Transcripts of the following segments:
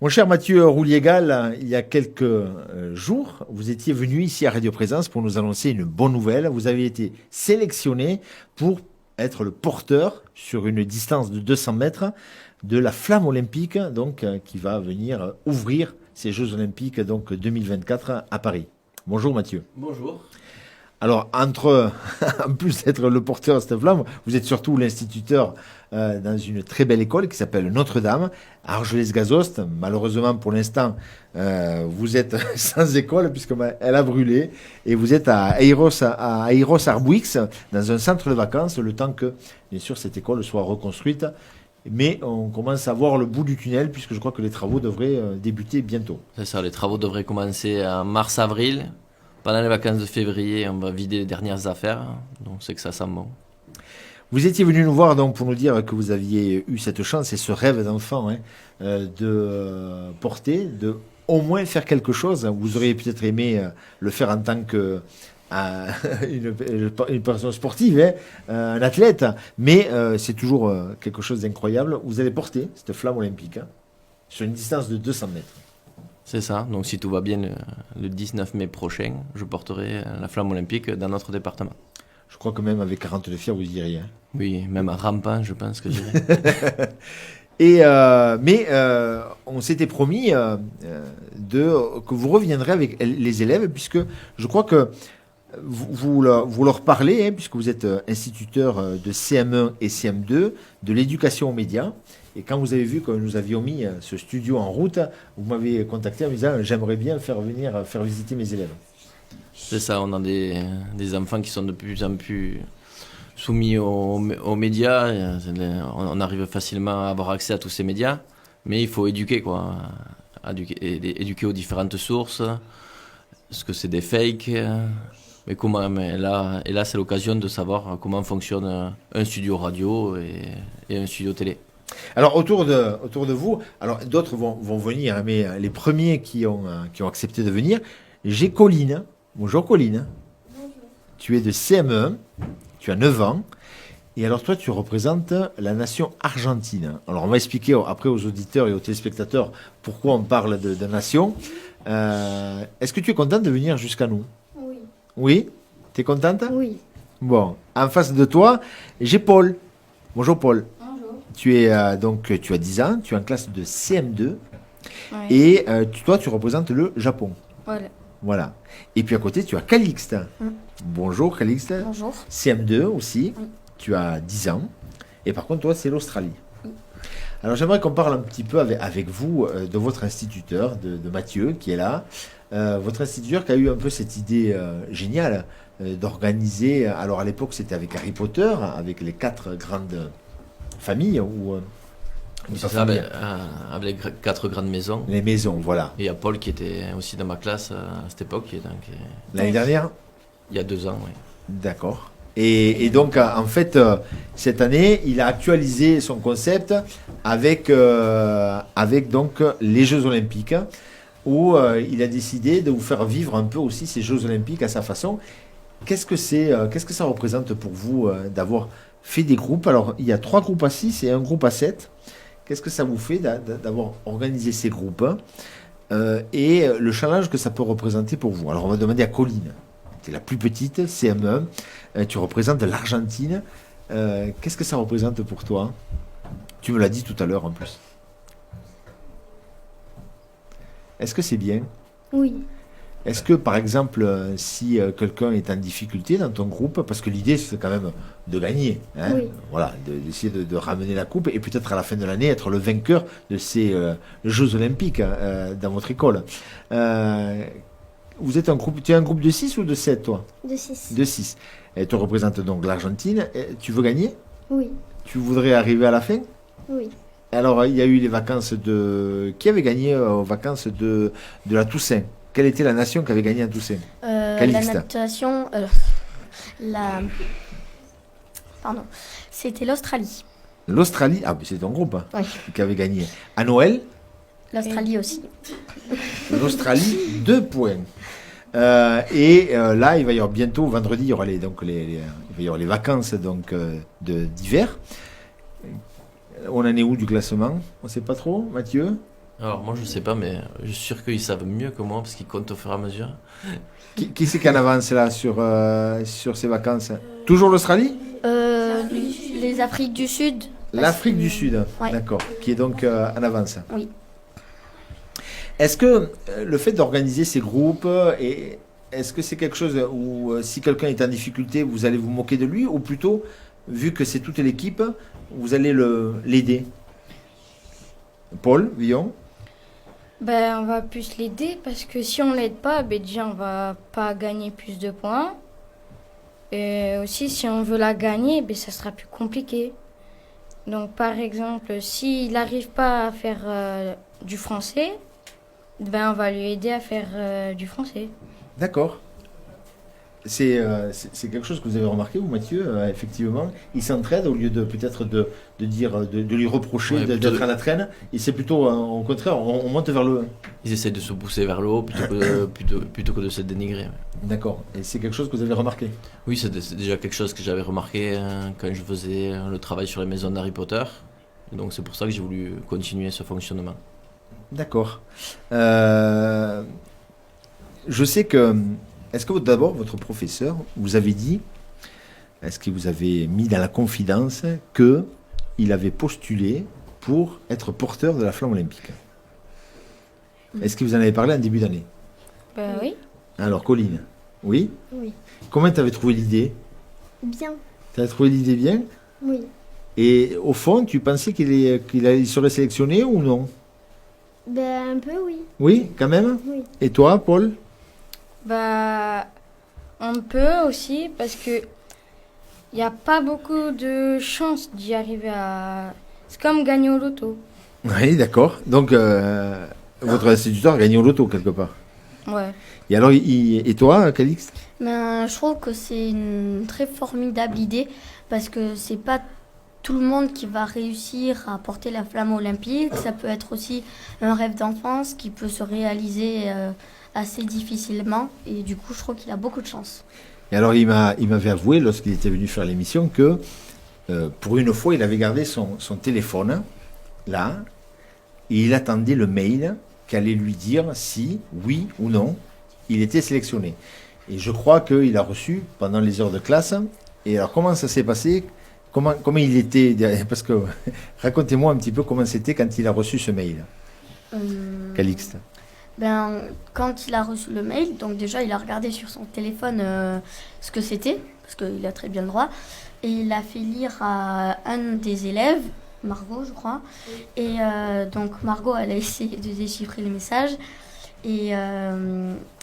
Mon cher Mathieu Rouliégal, il y a quelques jours, vous étiez venu ici à Radio Présence pour nous annoncer une bonne nouvelle. Vous avez été sélectionné pour être le porteur sur une distance de 200 mètres de la flamme olympique, donc qui va venir ouvrir ces Jeux olympiques donc 2024 à Paris. Bonjour Mathieu. Bonjour. Alors, en plus d'être le porteur de cette flamme, vous êtes surtout l'instituteur dans une très belle école qui s'appelle Notre-Dame, à Argelès-Gazost. Malheureusement, pour l'instant, vous êtes sans école puisqu'elle a brûlé. Et vous êtes à Airos-Arbouix, dans un centre de vacances, le temps que, bien sûr, cette école soit reconstruite. Mais on commence à voir le bout du tunnel puisque je crois que les travaux devraient débuter bientôt. C'est ça, les travaux devraient commencer en mars-avril. Pendant les vacances de février, on va vider les dernières affaires, donc c'est que ça sent bon. Vous étiez venu nous voir donc pour nous dire que vous aviez eu cette chance et ce rêve d'enfant de porter, de au moins faire quelque chose. Vous auriez peut-être aimé le faire en tant que une personne sportive, un athlète, mais c'est toujours quelque chose d'incroyable. Vous allez porter cette flamme olympique sur une distance de 200 mètres. C'est ça, donc si tout va bien, le 19 mai prochain, je porterai la flamme olympique dans notre département. Je crois que même avec 42 fiers, vous y iriez. Oui, même à rampant, je pense que j'irai. Mais on s'était promis que vous reviendrez avec les élèves, puisque je crois que vous leur parlez, puisque vous êtes instituteur de CM1 et CM2, de l'éducation aux médias. Et quand vous avez vu que nous avions mis ce studio en route, vous m'avez contacté en me disant « J'aimerais bien faire visiter mes élèves ». C'est ça, on a des enfants qui sont de plus en plus soumis aux médias. On arrive facilement à avoir accès à tous ces médias, mais il faut éduquer, quoi. Éduquer aux différentes sources, ce que c'est des fakes, mais là c'est l'occasion de savoir comment fonctionne un studio radio et un studio télé. Alors autour de vous, alors d'autres vont venir, mais les premiers qui ont accepté de venir, j'ai Colline. Bonjour Colline. Bonjour. Tu es de CM1, tu as 9 ans, et alors toi tu représentes la nation argentine. Alors on va expliquer après aux auditeurs et aux téléspectateurs pourquoi on parle de nation. Est-ce que tu es contente de venir jusqu'à nous? Oui. Oui? Tu es contente? Oui. Bon, en face de toi, j'ai Paul. Bonjour Paul. Bonjour. Tu as 10 ans, tu es en classe de CM2 Oui. et toi tu représentes le Japon. Voilà. Voilà. Et puis à côté tu as Calixte. Mm. Bonjour Calixte. Bonjour. CM2 aussi. Oui. Tu as 10 ans. Et par contre toi c'est l'Australie. Oui. Alors j'aimerais qu'on parle un petit peu avec vous de votre instituteur, de Mathieu qui est là. Votre instituteur qui a eu un peu cette idée géniale d'organiser. Alors à l'époque c'était avec Harry Potter, avec les 4 grandes familles ou C'est ça, avec les 4 grandes maisons. les maisons, voilà. Et il y a Paul qui était aussi dans ma classe à cette époque, L'année dernière? il y a 2 ans. Oui. D'accord. Et donc, en fait, cette année, il a actualisé son concept avec donc les Jeux Olympiques, où il a décidé de vous faire vivre un peu aussi ces Jeux Olympiques à sa façon. Qu'est-ce que ça représente pour vous d'avoir fait des groupes? Alors, il y a 3 groupes à 6 et un groupe à 7. Qu'est-ce que ça vous fait d'avoir organisé ces groupes et le challenge que ça peut représenter pour vous? Alors, on va demander à Colline. Tu es la plus petite, CM1. Tu représentes l'Argentine. Qu'est-ce que ça représente pour toi? Tu me l'as dit tout à l'heure en plus. Est-ce que c'est bien? Oui. Est-ce que, par exemple, si quelqu'un est en difficulté dans ton groupe, parce que l'idée, c'est quand même de gagner, hein, Oui. voilà, d'essayer de ramener la coupe, et peut-être à la fin de l'année, être le vainqueur de ces Jeux Olympiques dans votre école. Vous êtes tu es un groupe de 6 ou de 7, toi? De 6. De 6. Et tu représentes donc l'Argentine. Tu veux gagner? Oui. Tu voudrais arriver à la fin? Oui. Alors, il y a eu les vacances de... Qui avait gagné aux vacances de la Toussaint? Quelle était la nation qui avait gagné à Toussaint? La Calixte. natation. Pardon. C'était l'Australie. L'Australie, c'est ton groupe hein, Oui. qui avait gagné. À Noël, L'Australie aussi. l'Australie, 2 points. Là, il va y avoir bientôt, vendredi, il y aura il va y avoir les vacances d'hiver. On en est où du classement? On ne sait pas trop, Mathieu? Alors moi je sais pas, mais je suis sûr qu'ils savent mieux que moi parce qu'ils comptent au fur et à mesure. Qui c'est qui en avance là sur ces vacances? Toujours l'Australie? Les Afriques du Sud. L'Afrique du Sud, Ouais. d'accord, qui est donc en avance. Oui. Est-ce que le fait d'organiser ces groupes, est-ce que c'est quelque chose où si quelqu'un est en difficulté, vous allez vous moquer de lui, ou plutôt, vu que c'est toute l'équipe, vous allez l'aider? Paul, Villon? Ben, on va plus l'aider parce que si on l'aide pas, ben déjà on va pas gagner plus de points. Et aussi si on veut la gagner, ben ça sera plus compliqué. Donc par exemple, s'il n'arrive pas à faire du français, ben on va lui aider à faire du français. D'accord. C'est quelque chose que vous avez remarqué, vous, Mathieu, effectivement. Il s'entraide au lieu de peut-être de dire, de lui reprocher Ouais, plutôt d'être à la traîne. Et c'est plutôt au contraire, on monte vers le. Ils essaient de se pousser vers le haut plutôt que de se dénigrer. Ouais. D'accord. Et c'est quelque chose que vous avez remarqué. Oui, c'est déjà quelque chose que j'avais remarqué quand je faisais le travail sur les maisons d'Harry Potter. Et donc c'est pour ça que j'ai voulu continuer ce fonctionnement. D'accord. Je sais que. Est-ce que d'abord votre professeur vous avait dit, est-ce qu'il vous avait mis dans la confidence que il avait postulé pour être porteur de la flamme olympique? Est-ce qu'il vous en avait parlé en début d'année? Ben oui. Alors, Colline, oui? Oui. Comment tu avais trouvé l'idée? Bien. Tu avais trouvé l'idée bien? Oui. Et au fond, tu pensais qu'il serait sélectionné ou non? Ben, un peu, oui. Oui, quand même? Oui. Et toi, Paul? Bah, on peut aussi parce que il n'y a pas beaucoup de chances d'y arriver à. C'est comme gagner au loto. Oui, d'accord. Donc, votre instituteur a gagné au loto quelque part. Ouais. Et alors, et toi, Calixte? Ben, je trouve que c'est une très formidable idée parce que c'est pas tout le monde qui va réussir à porter la flamme olympique. Ça peut être aussi un rêve d'enfance qui peut se réaliser assez difficilement. Et du coup, je trouve qu'il a beaucoup de chance. Et alors, il m'avait avoué, lorsqu'il était venu faire l'émission, que pour une fois, il avait gardé son téléphone, là, et il attendait le mail qu'allait lui dire si, oui ou non, il était sélectionné. Et je crois qu'il a reçu pendant les heures de classe. Et alors, comment ça s'est passé? Comment il était? Parce que, racontez-moi un petit peu comment c'était quand il a reçu ce mail, Calixte. Ben, quand il a reçu le mail, donc déjà, il a regardé sur son téléphone ce que c'était, parce qu'il a très bien le droit, et il a fait lire à un des élèves, Margot, je crois, et donc Margot, elle a essayé de déchiffrer le message, et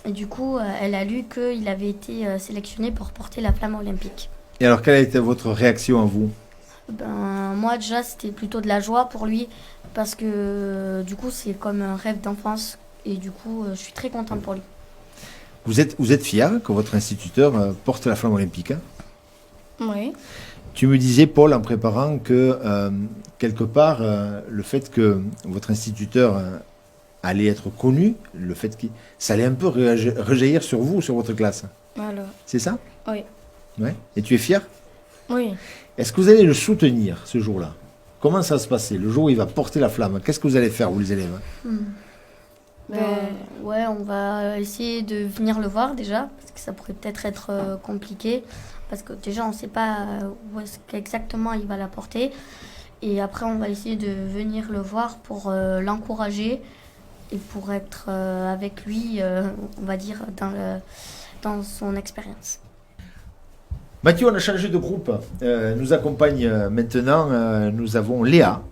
du coup, elle a lu qu'il avait été sélectionné pour porter la flamme olympique. Et alors, quelle a été votre réaction à vous? Ben, moi, déjà, c'était plutôt de la joie pour lui, parce que du coup, c'est comme un rêve d'enfance. Et du coup, je suis très contente pour lui. Vous êtes fier que votre instituteur porte la flamme olympique, hein? Oui. Tu me disais, Paul, en préparant que quelque part, le fait que votre instituteur allait être connu, le fait que ça allait un peu rejaillir sur vous, sur votre classe. Voilà. C'est ça? Oui. Ouais. Et tu es fier? Oui. Est-ce que vous allez le soutenir ce jour-là? Comment ça va se passer? Le jour où il va porter la flamme, qu'est-ce que vous allez faire, vous les élèves? Ben, ouais, on va essayer de venir le voir déjà, parce que ça pourrait peut-être être compliqué, parce que déjà on ne sait pas où est-ce qu'exactement il va la porter. Et après, on va essayer de venir le voir pour l'encourager et pour être avec lui, on va dire, dans son expérience. Mathieu, on a changé de groupe. Nous accompagne maintenant, nous avons Léa,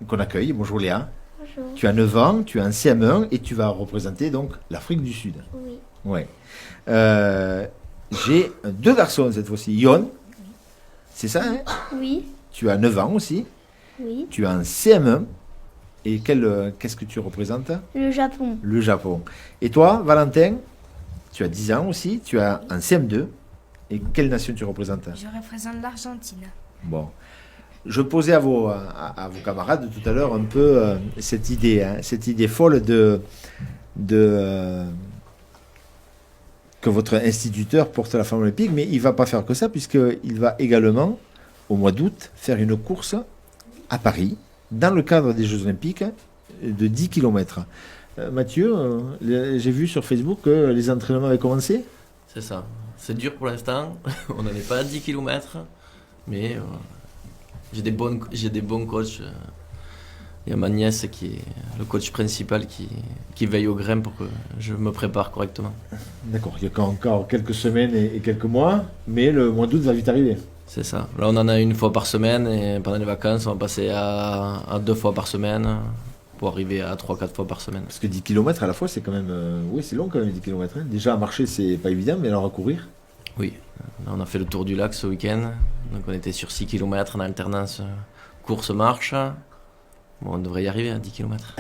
qu'on accueille. Bonjour Léa. Bonjour. Tu as 9 ans, tu es en CM1 et tu vas représenter donc l'Afrique du Sud. Oui. Ouais. J'ai 2 garçons cette fois-ci. Yon, c'est ça, hein? Oui. Tu as 9 ans aussi. Oui. Tu es en CM1. Et qu'est-ce que tu représentes? Le Japon. Le Japon. Et toi, Valentin, tu as 10 ans aussi. Tu es en CM2. Et quelle nation tu représentes? Je représente l'Argentine. Bon. Je posais à vos camarades tout à l'heure un peu cette idée folle que votre instituteur porte la flamme olympique, mais il ne va pas faire que ça, puisqu'il va également, au mois d'août, faire une course à Paris, dans le cadre des Jeux olympiques. de 10 km. Mathieu, j'ai vu sur Facebook que les entraînements avaient commencé. C'est ça. C'est dur pour l'instant. On n'en est pas à 10 km. Mais j'ai des bons coachs. Il y a ma nièce qui est le coach principal qui veille au grain pour que je me prépare correctement. D'accord, il y a encore quelques semaines et quelques mois, mais le mois d'août va vite arriver. C'est ça. Là, on en a une fois par semaine et pendant les vacances, on va passer à 2 fois par semaine pour arriver à 3-4 fois par semaine. Parce que 10 km à la fois, c'est quand même... oui, c'est long quand même, 10 km. Déjà, à marcher, c'est pas évident, mais alors à courir. Oui. Là, on a fait le tour du lac ce week-end. Donc, on était sur 6 km en alternance course-marche. Bon, on devrait y arriver à 10 km.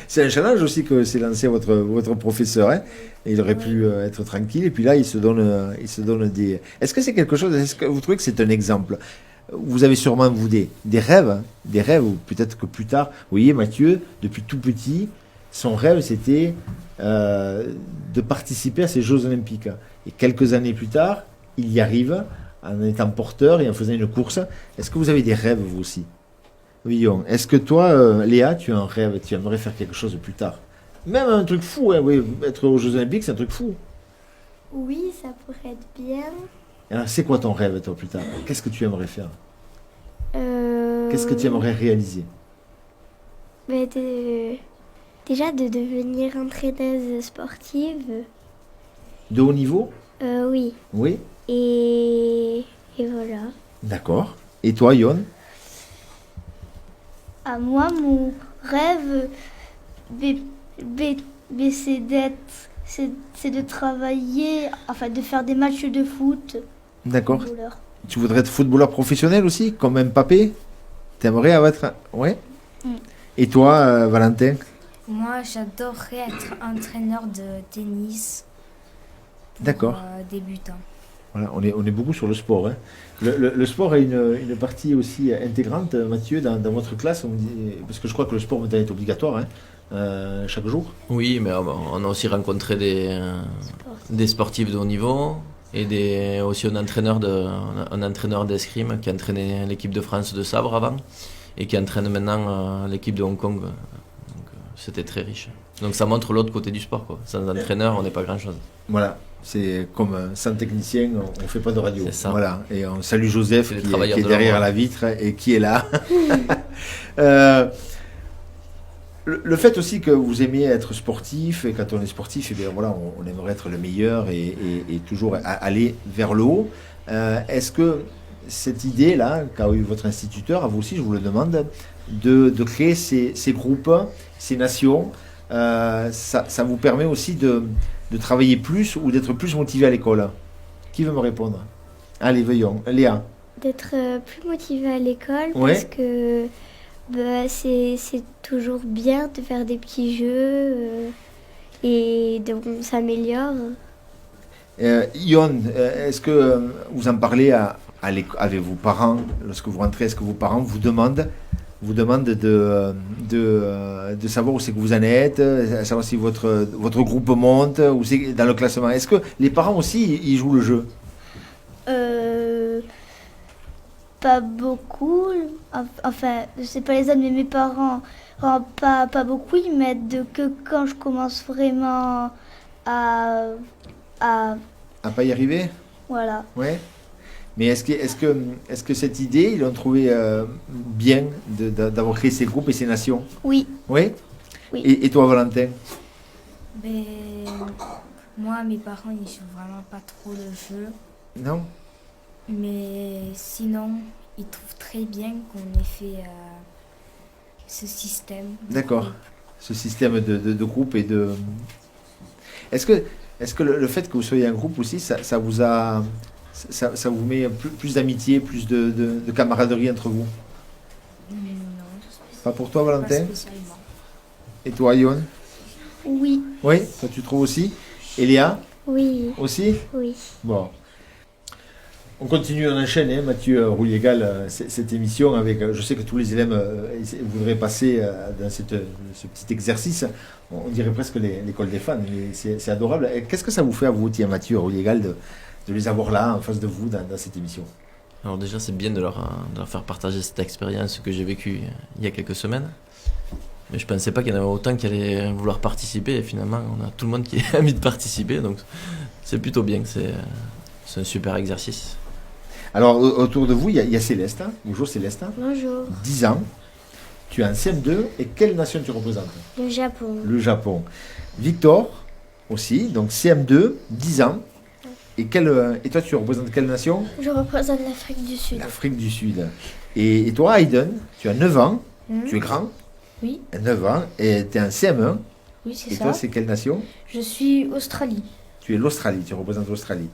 C'est un challenge aussi que s'est lancé votre professeur. Hein. Et il aurait pu être tranquille. Et puis là, il se donne des... Est-ce que c'est quelque chose... Est-ce que vous trouvez que c'est un exemple? Vous avez sûrement, vous, des rêves, ou peut-être que plus tard... Vous voyez, Mathieu, depuis tout petit, son rêve, c'était de participer à ces Jeux Olympiques. Et quelques années plus tard, il y arrive en étant porteur et en faisant une course. Est-ce que vous avez des rêves, vous aussi? Oui, est-ce que toi, Léa, tu as un rêve, tu aimerais faire quelque chose plus tard? Même un truc fou, hein, oui, être aux Jeux Olympiques, c'est un truc fou. Oui, ça pourrait être bien. Alors, c'est quoi ton rêve, toi, plus tard? Qu'est-ce que tu aimerais faire? Qu'est-ce que tu aimerais réaliser? Mais déjà de devenir entraîneuse sportive. De haut niveau? Oui. Oui. Et voilà. D'accord. Et toi, Yon? À moi, mon rêve, c'est de travailler, enfin de faire des matchs de foot. D'accord. Footballeur. Tu voudrais être footballeur professionnel aussi, comme Mbappé? T'aimerais être... Ouais. Et toi, Valentin? Moi, j'adorerais être entraîneur de tennis. D'accord. Débutant. Voilà, on est beaucoup sur le sport. Hein. Le sport a une partie aussi intégrante, Mathieu, dans votre classe, parce que je crois que le sport maintenant est obligatoire chaque jour. Oui, mais on a aussi rencontré des sportifs de haut niveau et aussi un entraîneur d'escrime qui entraînait l'équipe de France de sabre avant et qui entraîne maintenant l'équipe de Hong Kong. Donc, c'était très riche. Donc ça montre l'autre côté du sport, quoi. Sans entraîneur, on n'est pas grand-chose. Voilà. C'est comme sans technicien, on ne fait pas de radio. C'est ça. Voilà. Et on salue Joseph qui est de derrière la vitre et qui est là. Le fait aussi que vous aimiez être sportif, et quand on est sportif, eh bien, voilà, on aimerait être le meilleur et toujours aller vers le haut. Est-ce que cette idée-là, qu'a eu votre instituteur, à vous aussi, je vous le demande, de créer ces groupes, ces nations, ça vous permet aussi de travailler plus ou d'être plus motivé à l'école? Qui veut me répondre? Allez, veillons. Léa. D'être plus motivée à l'école Ouais. parce que c'est toujours bien de faire des petits jeux et on s'améliore. Yon, est-ce que vous en parlez avec vos parents lorsque vous rentrez? Est-ce que vos parents vous demandent de savoir où c'est que vous en êtes, savoir si votre groupe monte, ou c'est dans le classement? Est-ce que les parents aussi, ils jouent le jeu? Pas beaucoup. Enfin, je sais pas les autres, mais mes parents, pas beaucoup. Ils m'aident que quand je commence vraiment à À pas y arriver? voilà. Ouais. Mais est-ce que cette idée, ils l'ont trouvé bien d'avoir créé ces groupes et ces nations? Oui. Oui. Oui. Et toi, Valentin? Ben, moi, mes parents, ils jouent vraiment pas trop de jeux. Non? Mais sinon, ils trouvent très bien qu'on ait fait ce système. D'accord. Ce système de groupe et de... Est-ce que le fait que vous soyez un groupe aussi, ça vous a... Ça vous met plus d'amitié, plus de camaraderie entre vous? Non, Pas pour toi, pas Valentin? spécialement. Et toi, Yon? Oui. Oui, ça tu trouves aussi? Et Léa? Oui, Aussi? oui. Bon. On continue, on enchaîne, hein, Mathieu Rouliégal, cette émission avec... je sais que tous les élèves voudraient passer dans ce petit exercice. On dirait presque l'école des fans, mais c'est adorable. Qu'est-ce que ça vous fait à vous, tiens, Mathieu Rouliégal, de les avoir là, en face de vous, dans cette émission? Alors déjà, c'est bien de leur faire partager cette expérience que j'ai vécue il y a quelques semaines. Mais je pensais pas qu'il y en avait autant qui allaient vouloir participer. Et finalement, on a tout le monde qui a envie de participer. Donc, c'est plutôt bien. C'est un super exercice. Alors, autour de vous, il y a Céleste. Hein. Bonjour Céleste. Bonjour. 10 ans. Tu es en CM2. Et quelle nation tu représentes? Le Japon. Le Japon. Victor, aussi. Donc, CM2, 10 ans. Et toi, tu représentes quelle nation? Je représente l'Afrique du Sud. L'Afrique du Sud. Et toi, Hayden, tu as 9 ans. Tu es grand. Oui. 9 ans. Et tu es en CM1. Oui, c'est Et ça. toi, c'est quelle nation? Je suis Australie. Tu es l'Australie, tu représentes l'Australie.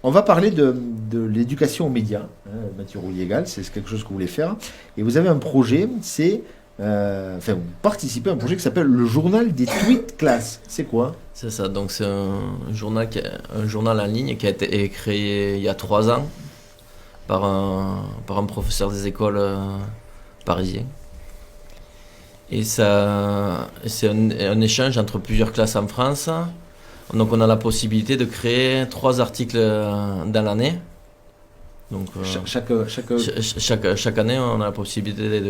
On va parler de l'éducation aux médias. Hein, Mathieu Roulier-Gall, c'est quelque chose que vous voulez faire. Et vous avez un projet, vous participez à un projet qui s'appelle le journal des tweets classe. C'est quoi? C'est ça. Donc, c'est un journal en ligne qui a été créé il y a 3 ans par un professeur des écoles parisiens. Et c'est un échange entre plusieurs classes en France. Donc on a la possibilité de créer 3 articles dans l'année. Donc chaque année, on a la possibilité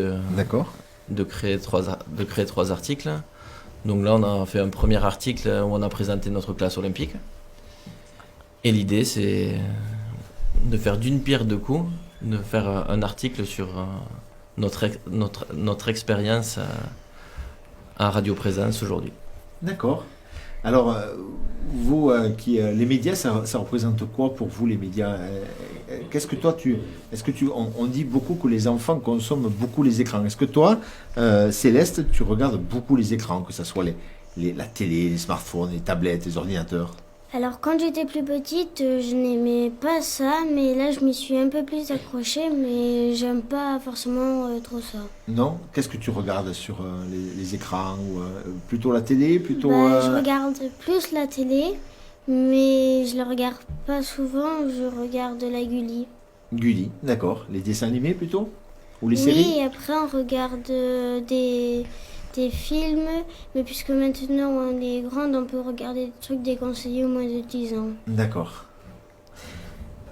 de créer 3 articles. Donc là, on a fait un premier article où on a présenté notre classe olympique. Et l'idée, c'est de faire d'une pierre deux coups, de faire un article sur notre expérience à Radio Présence aujourd'hui. D'accord. Alors, vous, les médias, ça représente quoi pour vous, les médias? Qu'est-ce que toi, on dit beaucoup que les enfants consomment beaucoup les écrans. Est-ce que toi, Céleste, tu regardes beaucoup les écrans, que ce soit la télé, les smartphones, les tablettes, les ordinateurs? Alors quand j'étais plus petite, je n'aimais pas ça, mais là je m'y suis un peu plus accrochée, mais j'aime pas forcément trop ça. Non? Qu'est-ce que tu regardes sur les écrans plutôt la télé, plutôt Je regarde plus la télé, mais je la regarde pas souvent, je regarde la Gulli. Gulli, d'accord. Les dessins animés plutôt? Ou les séries? Oui, et après on regarde des films, mais puisque maintenant on est grande, on peut regarder des trucs déconseillés au moins de 10 ans. D'accord.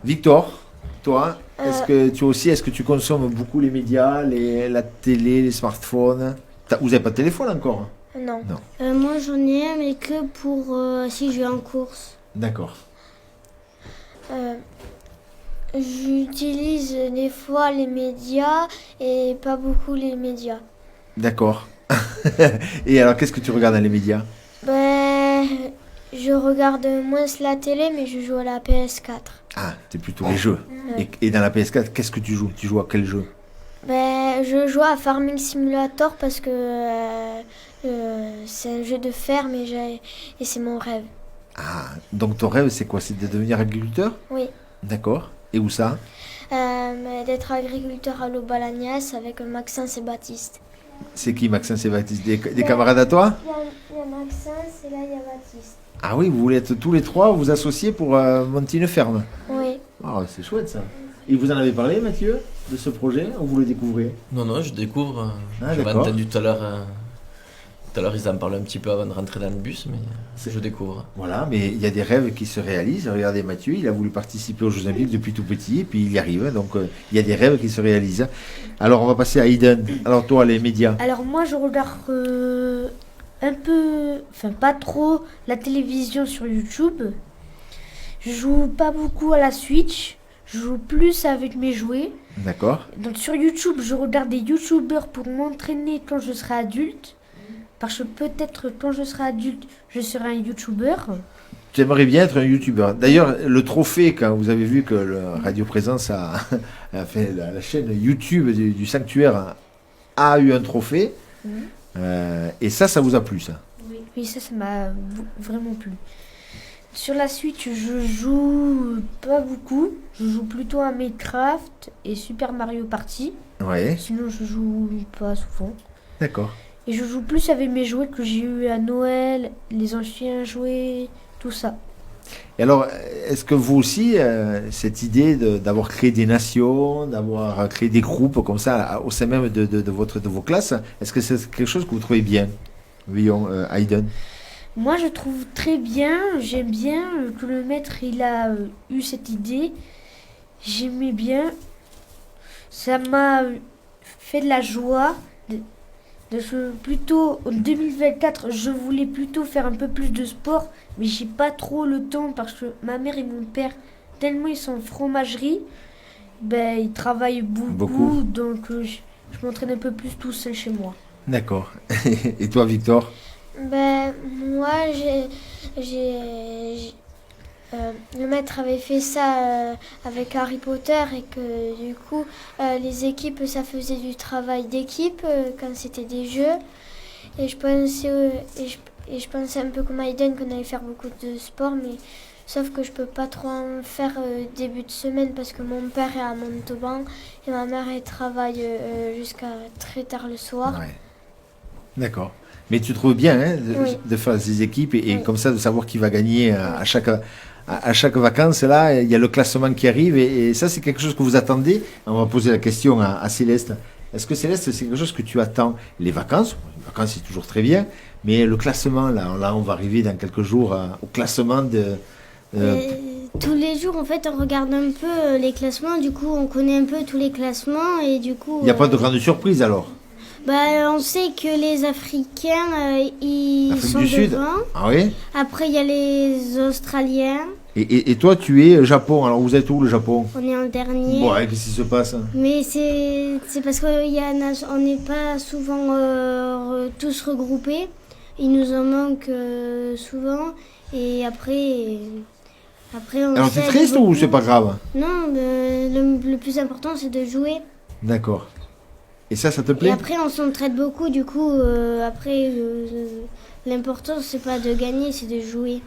Victor, toi, est-ce que tu consommes beaucoup les médias, la télé, les smartphones? Vous n'avez pas de téléphone encore? Non. Moi j'en ai un, mais que pour si je vais en course. D'accord. J'utilise des fois les médias et pas beaucoup les médias. D'accord. Et alors, qu'est-ce que tu regardes dans les médias? Je regarde moins la télé, mais je joue à la PS4. Ah, c'est plutôt les jeux. Et dans la PS4, qu'est-ce que tu joues? Tu joues à quel jeu? Je joue à Farming Simulator parce que c'est un jeu de ferme et c'est mon rêve. Ah, donc ton rêve, c'est quoi? C'est de devenir agriculteur? Oui. D'accord. Et où ça? D'être agriculteur à l'Aubalagnas avec Maxence et Baptiste. C'est qui Maxence et Baptiste? Des camarades à toi? Il y a Maxence et là il y a Baptiste. Ah oui, vous voulez être tous les trois, vous associer pour monter une ferme? Oui. Ah, c'est chouette ça. Et vous en avez parlé, Mathieu, de ce projet, ou vous le découvrez? Non, je découvre. J'avais d'accord. entendu tout à l'heure. Tout à l'heure, ils en parlaient un petit peu avant de rentrer dans le bus, mais je découvre. Voilà, mais il y a des rêves qui se réalisent. Regardez Mathieu, il a voulu participer aux Jeux Olympiques depuis tout petit, et puis il y arrive. Donc il y a des rêves qui se réalisent. Alors on va passer à Hayden. Alors toi, les médias. Alors moi, je regarde un peu, enfin pas trop, la télévision sur YouTube. Je joue pas beaucoup à la Switch. Je joue plus avec mes jouets. D'accord. Donc sur YouTube, je regarde des YouTubeurs pour m'entraîner quand je serai adulte. Parce que peut-être quand je serai adulte, je serai un YouTuber. Tu aimerais bien être un YouTuber. D'ailleurs, le trophée, quand vous avez vu que le Radio Présence a fait la chaîne YouTube du Sanctuaire a eu un trophée. Et ça vous a plu, ça? Oui, ça m'a vraiment plu. Sur la Switch, je joue pas beaucoup. Je joue plutôt à Minecraft et Super Mario Party. Ouais. Sinon, je joue pas souvent. D'accord. Et je joue plus avec mes jouets que j'ai eu à Noël, les anciens jouets, tout ça. Et alors, est-ce que vous aussi, cette idée d'avoir créé des nations, d'avoir créé des groupes comme ça au sein même de vos classes, est-ce que c'est quelque chose que vous trouvez bien? Voyons, Hayden. Moi, je trouve très bien, j'aime bien que le maître il a eu cette idée. J'aimais bien. Ça m'a fait de la joie. Plutôt en 2024, je voulais plutôt faire un peu plus de sport, mais j'ai pas trop le temps parce que ma mère et mon père, tellement ils sont en fromagerie, ben ils travaillent beaucoup. Donc je m'entraîne un peu plus tout seul chez moi. D'accord. Et toi, Victor? Ben, moi, le maître avait fait ça avec Harry Potter et que du coup, les équipes, ça faisait du travail d'équipe quand c'était des jeux. Et je pensais un peu comme Aiden qu'on allait faire beaucoup de sport, mais sauf que je peux pas trop en faire début de semaine parce que mon père est à Montauban et ma mère elle travaille jusqu'à très tard le soir. Ouais. D'accord. Mais tu trouves bien hein, Oui. de faire ces équipes et Oui. comme ça de savoir qui va gagner à chaque vacances. Là, il y a le classement qui arrive et ça, c'est quelque chose que vous attendez. On va poser la question à Céleste. Est-ce que Céleste, c'est quelque chose que tu attends? Les vacances, c'est toujours très bien, mais le classement, là on va arriver dans quelques jours au classement de... Tous les jours, en fait, on regarde un peu les classements. Du coup, on connaît un peu tous les classements et du coup... Il n'y a pas de grande surprise alors? on sait que les Africains, ils L'Afrique sont du Sud. devant. Ah oui? Après, il y a les Australiens. Et toi, tu es Japon. Alors, vous êtes où, le Japon? On est en dernier. Bon, qu'est-ce qui se passe? Mais c'est parce qu'on n'est pas souvent tous regroupés. Il nous en manque souvent. Et après on Alors, c'est s'aide triste beaucoup. ou c'est pas grave? Non, le plus important, c'est de jouer. D'accord. Et ça te Et plaît? après, on s'entraide beaucoup. Du coup, l'important, c'est pas de gagner, c'est de jouer.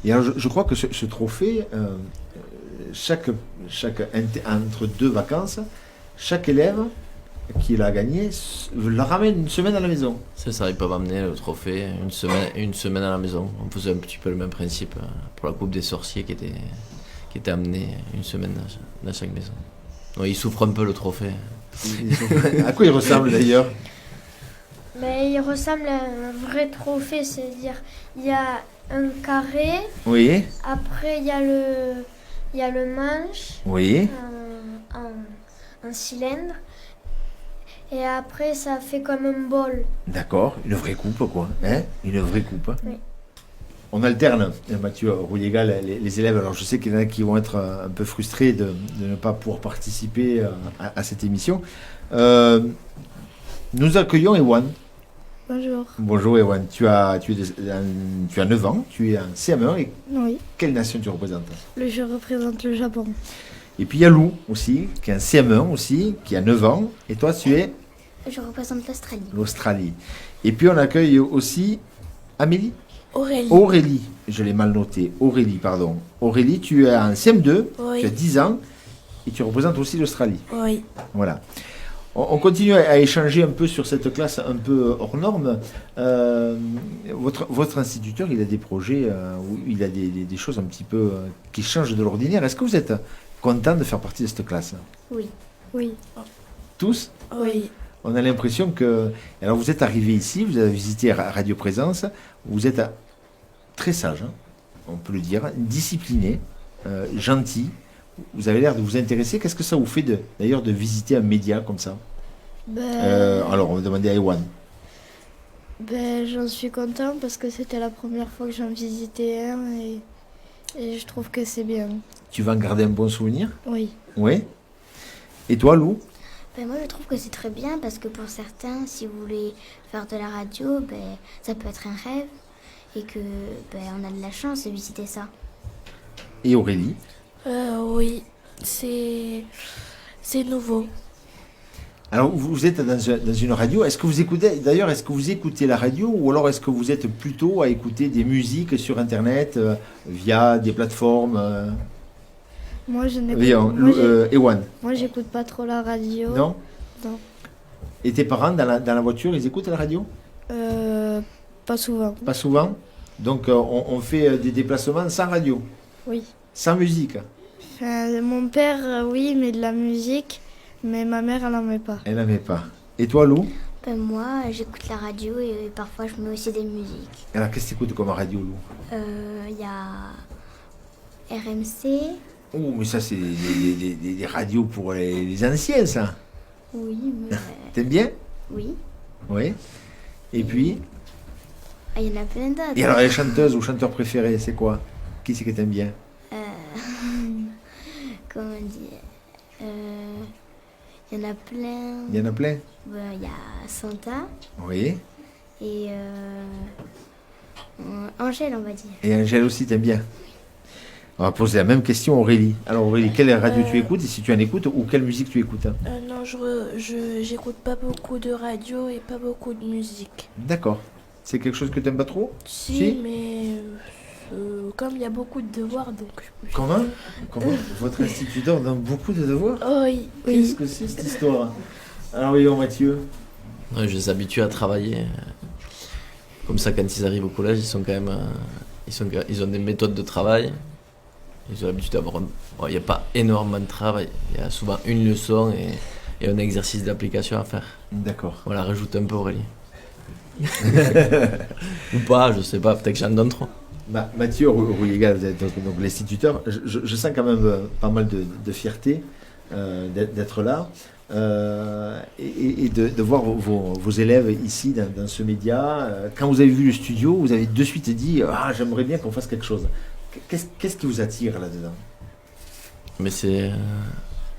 Et alors, je crois que ce trophée, entre deux vacances, chaque élève qui l'a gagné la ramène une semaine à la maison. C'est ça, ils peuvent amener le trophée une semaine à la maison. On faisait un petit peu le même principe pour la Coupe des Sorciers qui était amenée une semaine dans chaque maison. Donc, ils souffrent un peu le trophée. À quoi il ressemble d'ailleurs? Il ressemble à un vrai trophée, c'est-à-dire il y a un carré, Oui, après il y a le manche, oui. un cylindre, et après ça fait comme un bol. D'accord, une vraie coupe quoi. Hein, une vraie coupe. Oui. On alterne, Mathieu Rouilléga, les élèves. Alors je sais qu'il y en a qui vont être un peu frustrés de ne pas pouvoir participer à cette émission. Nous accueillons Ewan. Bonjour. Bonjour Ewan, tu as 9 ans, tu es en CM1 et Oui, quelle nation tu représentes? je représente le Japon. Et puis il y a Lou aussi, qui est en CM1 aussi, qui a 9 ans. Et toi tu es Je représente l'Australie. l'Australie. Et puis on accueille aussi Amélie? Aurélie. Aurélie, je l'ai mal noté. Aurélie, pardon. Aurélie, tu es en CM2, Oui. tu as 10 ans et tu représentes aussi l'Australie. Oui. Voilà. On continue à échanger un peu sur cette classe un peu hors norme. Votre instituteur, il a des projets où il a des choses un petit peu qui changent de l'ordinaire. Est-ce que vous êtes content de faire partie de cette classe? Oui. Oui. Tous? Oui. On a l'impression que... Alors vous êtes arrivé ici, vous avez visité Radio Présence, vous êtes très sage, hein, on peut le dire, discipliné, gentil. Vous avez l'air de vous intéresser. Qu'est-ce que ça vous fait d'ailleurs de visiter un média comme ça? Alors on va demander à Ewan. J'en suis content parce que c'était la première fois que j'en visitais un et je trouve que c'est bien. Tu vas en garder un bon souvenir? Oui. Oui. Et toi Lou? Moi, je trouve que c'est très bien parce que pour certains, si vous voulez faire de la radio, ça peut être un rêve et que on a de la chance de visiter ça. Et Aurélie? Oui. C'est nouveau. Alors vous êtes dans une radio, est-ce que vous écoutez, d'ailleurs, est-ce que vous écoutez la radio ou alors est-ce que vous êtes plutôt à écouter des musiques sur Internet via des plateformes Moi, je n'écoute Ewan? Moi, j'écoute pas trop la radio. Non? Non. Et tes parents dans la voiture, ils écoutent la radio? Pas souvent. Pas souvent. Donc on fait des déplacements sans radio, Oui. sans musique. Mon père, oui, met de la musique, mais ma mère, elle en met pas. Elle n'aimait pas. Et toi Lou? Moi, j'écoute la radio et parfois je mets aussi des musiques. Alors qu'est-ce que tu écoutes comme radio Lou? Il y a RMC. Oh mais ça c'est des radios pour les anciens ça. Oui, mais... T'aimes bien? oui. Oui. Et puis, Ah, il y en a plein d'autres. et alors les chanteuses ou chanteurs préférés, c'est quoi? Qui c'est que t'aimes bien? Comment dire il y en a plein. Il y en a plein? Il y a Santa Oui. et Angèle, on va dire. Et Angèle aussi, t'aimes bien? On va poser la même question à Aurélie. Alors Aurélie, quelle radio tu écoutes et si tu en écoutes ou quelle musique tu écoutes? Non, j'écoute pas beaucoup de radio et pas beaucoup de musique. D'accord. C'est quelque chose que t'aimes pas trop? Si, mais comme il y a beaucoup de devoirs, donc... Comment? Votre instituteur donne beaucoup de devoirs? Oh, oui. Qu'est-ce que c'est cette histoire? Alors oui, Mathieu. Ouais, je les habitue à travailler. Comme ça, quand ils arrivent au collège, ils sont quand même, ils ont des méthodes de travail. Ils ont l'habitude d'avoir. Il n'y a pas énormément de travail. Il y a souvent une leçon et un exercice d'application à faire. D'accord. Voilà, rajoute un peu Aurélie. Ou pas, je sais pas. Peut-être que j'en donne trop. Mathieu Rouillégal, vous êtes donc l'instituteur. Je sens quand même pas mal de fierté d'être là et de voir vos élèves ici dans ce média. Quand vous avez vu le studio, vous avez de suite dit « Ah, j'aimerais bien qu'on fasse quelque chose ». Qu'est-ce qui vous attire là-dedans? Mais c'est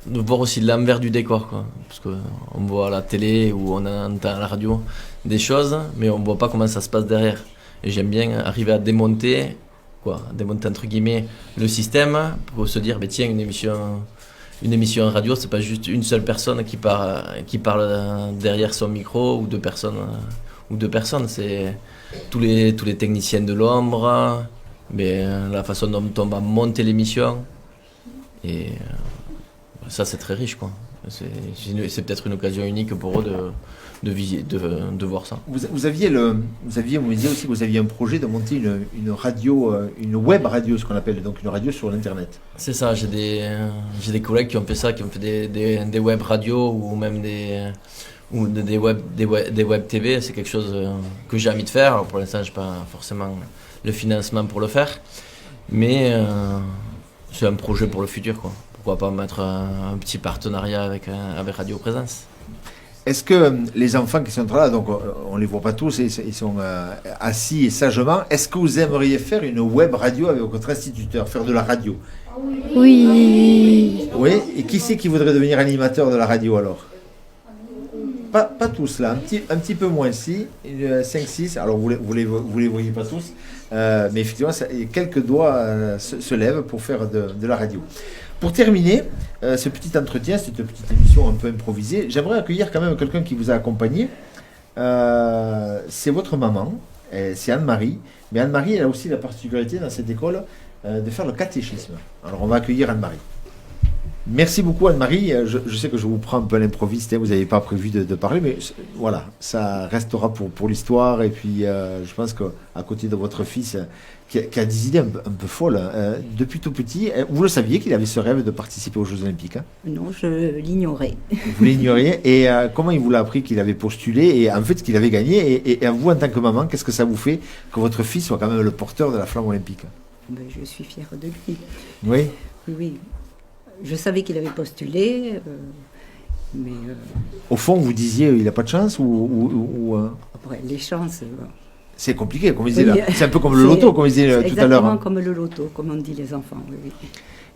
de voir aussi l'envers du décor, quoi. Parce qu'on voit à la télé ou on entend à la radio des choses, mais on voit pas comment ça se passe derrière. Et j'aime bien arriver à démonter entre guillemets le système pour se dire, tiens, une émission en radio, c'est pas juste une seule personne qui parle derrière son micro ou deux personnes, c'est tous les techniciens de l'ombre, mais la façon dont on va monter l'émission, et ça c'est très riche, quoi. C'est peut-être une occasion unique pour eux de voir ça. Vous aviez, on me disait aussi que vous aviez un projet de monter une radio, une web radio, ce qu'on appelle, donc une radio sur l'internet. C'est ça, j'ai des collègues qui ont fait ça, qui ont fait des web radios ou même des web TV. C'est quelque chose que j'ai envie de faire. Alors pour l'instant, je n'ai pas forcément le financement pour le faire, mais c'est un projet pour le futur, quoi. Pourquoi pas mettre un petit partenariat avec Radio Présence. Est-ce que les enfants qui sont là, donc on ne les voit pas tous, ils sont assis et sagement, est-ce que vous aimeriez faire une web radio avec votre instituteur, faire de la radio? Oui. Oui, et qui c'est qui voudrait devenir animateur de la radio alors? Pas tous là, un petit peu moins si, 5-6, alors vous les voyez pas tous, mais effectivement quelques doigts se lèvent pour faire de la radio. Pour terminer ce petit entretien, cette petite émission un peu improvisée, j'aimerais accueillir quand même quelqu'un qui vous a accompagné. C'est votre maman, c'est Anne-Marie. Mais Anne-Marie, elle a aussi la particularité dans cette école de faire le catéchisme. Alors on va accueillir Anne-Marie. Merci beaucoup Anne-Marie. Je sais que je vous prends un peu à l'improviste, vous n'avez pas prévu de parler, mais voilà, ça restera pour l'histoire. Et puis je pense qu'à côté de votre fils, qui a des idées un peu folles, depuis tout petit, vous le saviez qu'il avait ce rêve de participer aux Jeux Olympiques, hein? Non, je l'ignorais. Vous l'ignoriez. Et comment il vous l'a appris qu'il avait postulé et en fait qu'il avait gagné, et à vous en tant que maman, qu'est-ce que ça vous fait que votre fils soit quand même le porteur de la flamme olympique? Je suis fière de lui. Oui. Oui. Je savais qu'il avait postulé, mais... Au fond, vous disiez, il n'a pas de chance ou Après, les chances... C'est compliqué, comme disait là. C'est un peu comme le loto, comme disait tout à l'heure. Exactement comme le loto, comme on dit les enfants, oui.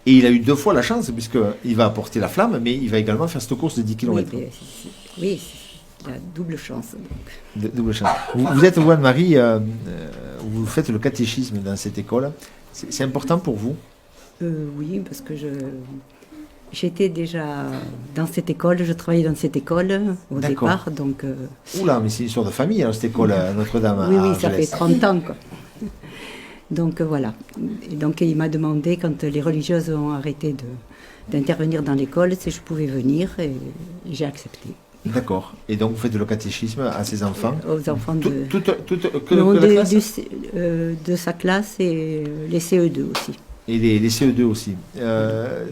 Et il a eu 2 fois la chance, puisqu'il va apporter la flamme, mais il va également faire cette course de 10 km. Oui, il a double chance. Donc. Double chance. Vous êtes, vous, Anne-Marie, vous faites le catéchisme dans cette école. C'est important pour vous? Oui, parce que j'étais déjà dans cette école, je travaillais dans cette école au départ, donc... Oula, mais c'est une histoire de famille, alors, cette école Notre-Dame. Oui, ça fait 30 ans, quoi. Donc voilà. Et donc il m'a demandé, quand les religieuses ont arrêté d'intervenir dans l'école, si je pouvais venir, et j'ai accepté. D'accord. Et donc vous faites le catéchisme à ces enfants? Aux enfants de... de sa classe et les CE2 aussi. Et les CE2 aussi.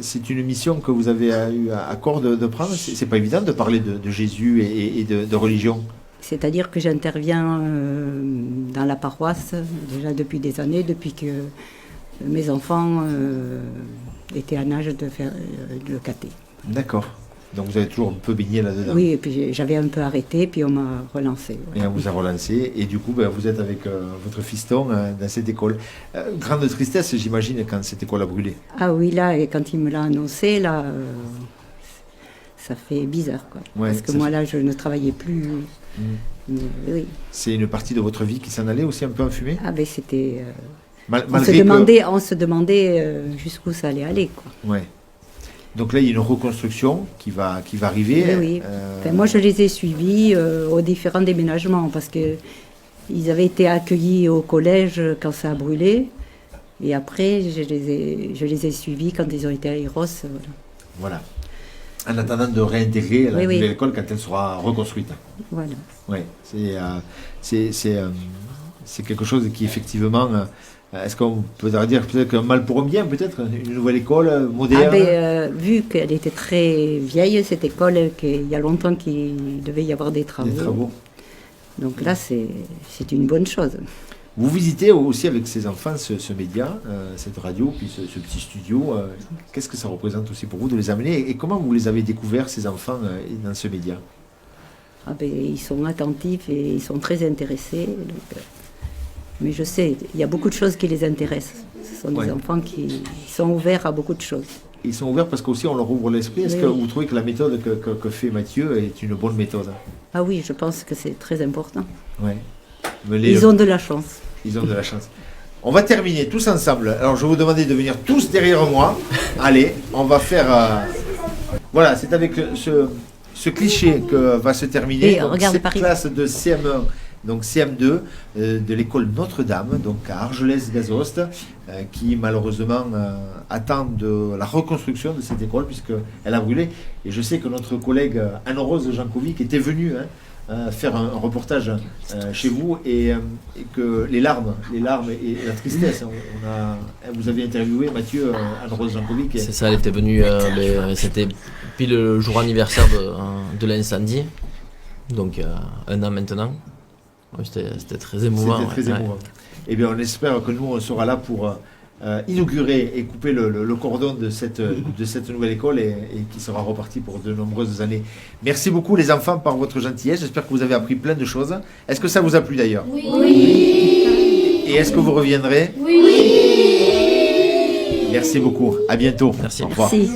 C'est une mission que vous avez eu à cœur de prendre. C'est pas évident de parler de Jésus et de religion. C'est-à-dire que j'interviens dans la paroisse déjà depuis des années, depuis que mes enfants étaient en âge de faire le caté. D'accord. Donc vous avez toujours un peu baigné là-dedans. Oui, et puis j'avais un peu arrêté, puis on m'a relancé. Et on vous a relancé, et du coup, vous êtes avec votre fiston dans cette école. Grande tristesse, j'imagine, quand cette école a brûlé. Ah oui, là, et quand il me l'a annoncé, là, ça fait bizarre, quoi. Ouais, parce que moi, là, je ne travaillais plus. Mais, oui. C'est une partie de votre vie qui s'en allait aussi un peu en fumée? Ah ben c'était... on se demandait jusqu'où ça allait aller, quoi. Ouais. Donc là, il y a une reconstruction qui va arriver. Oui. Enfin, moi, je les ai suivis aux différents déménagements parce que ils avaient été accueillis au collège quand ça a brûlé. Et après, je les ai suivis quand ils ont été à Eros. Voilà. En attendant de réintégrer la nouvelle oui. école quand elle sera reconstruite. Voilà. Ouais. C'est quelque chose qui, effectivement... est-ce qu'on peut dire peut-être qu'un mal pour un bien, peut-être? Une nouvelle école moderne? Ah ben, vu qu'elle était très vieille, cette école, qu'il y a longtemps qu'il devait y avoir des travaux. Des travaux. Donc là, c'est une bonne chose. Vous visitez aussi avec ces enfants ce média, cette radio, puis ce petit studio. Qu'est-ce que ça représente aussi pour vous de les amener? Et comment vous les avez découverts, ces enfants, dans ce média? Ah ben, ils sont attentifs et ils sont très intéressés. Donc, mais je sais, il y a beaucoup de choses qui les intéressent. Ce sont des enfants qui sont ouverts à beaucoup de choses. Ils sont ouverts parce qu'aussi on leur ouvre l'esprit. Est-ce que vous trouvez que la méthode que fait Mathieu est une bonne méthode? Ah oui, je pense que c'est très important. Ouais. Ils ont de la chance. Ils ont de la chance. On va terminer tous ensemble. Alors je vais vous demander de venir tous derrière moi. Allez, on va faire... Voilà, c'est avec ce cliché que va se terminer. Et regarde cette Paris. Classe de CM1. Donc CM2 de l'école Notre-Dame, donc à Argelès-Gazost, qui malheureusement attend de la reconstruction de cette école puisqu'elle a brûlé. Et je sais que notre collègue Anne-Rose Jankovic était venue faire un reportage chez vous et que les larmes et la tristesse, vous avez interviewé Mathieu Anne-Rose Jankovic. C'est ça, elle était venue, c'était pile le jour anniversaire de l'incendie, donc un an maintenant. Ouais, c'était très émouvant. C'était très émouvant. Eh bien, on espère que nous, on sera là pour inaugurer et couper le cordon de cette nouvelle école et qui sera repartie pour de nombreuses années. Merci beaucoup, les enfants, par votre gentillesse. J'espère que vous avez appris plein de choses. Est-ce que ça vous a plu d'ailleurs? Oui. Et est-ce que vous reviendrez? Oui. Merci beaucoup. À bientôt. Merci. Au revoir. Merci.